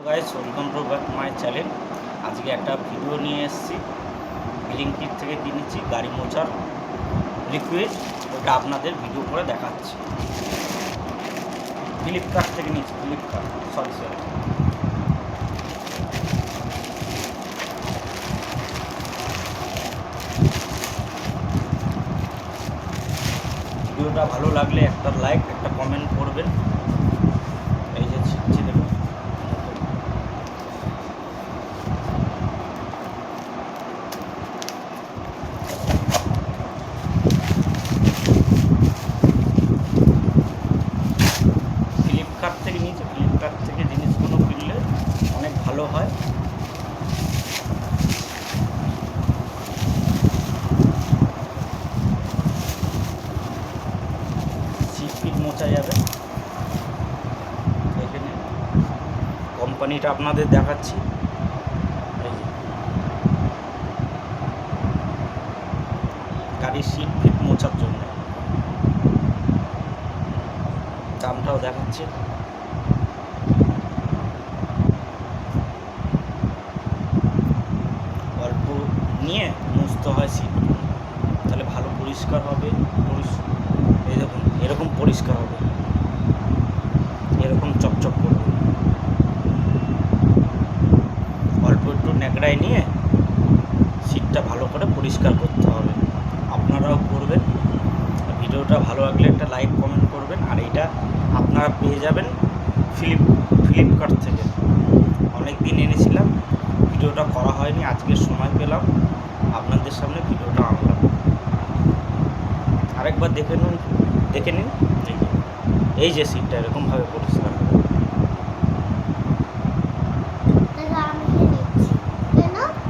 Guys, welcome to back my channel. আজকে একটা video নিয়ে এসেছি। ব্লিঙ্কিট থেকে কিনেছি গাড়ি মোছার লিকুইড, ওটা আপনাদের ভিডিও করে দেখাচ্ছি। ফ্লিপকার্ট থেকে নিয়েছি, সরি ভিডিওটা ভালো লাগলে একটা লাইক, একটা কমেন্ট করবেন। এই যে ছিটছি দেখুন, ফ্লিপকার্ট থেকে নিয়েছি। ফ্লিপকার্ট থেকে জিনিসগুলো কিনলে অনেক ভালো হয়। সিট মোছা যাবে। এখানে কোম্পানিটা আপনাদের দেখাচ্ছি। এই যে গাড়ির সিট ফিট মোছার জন্য, দামটাও দেখাচ্ছে। অল্প নিয়ে মুছতে হয় সিট, তাহলে ভালো পরিষ্কার হবে। এই দেখুন, এরকম পরিষ্কার হবে, এরকম চকচক করবে। অল্প একটু ন্যাকড়ায় নিয়ে সিটটা ভালো করে পরিষ্কার করতে হবে। আপনারাও করবেন। ভিডিওটা ভালো লাগলে একটা লাইক কমেন্ট করবেন। আর এইটা আপনারা পেয়ে যাবেন ফ্লিপকার্ট থেকে। অনেক দিন এনেছিলাম, ভিডিওটা করা হয়নি, আজকে সময় পেলাম, আপনাদের সামনে ভিডিওটা আনলাম। আরেকবার দেখে নিন। এই যে সিটটা এরকমভাবে পরিষ্কার হবে।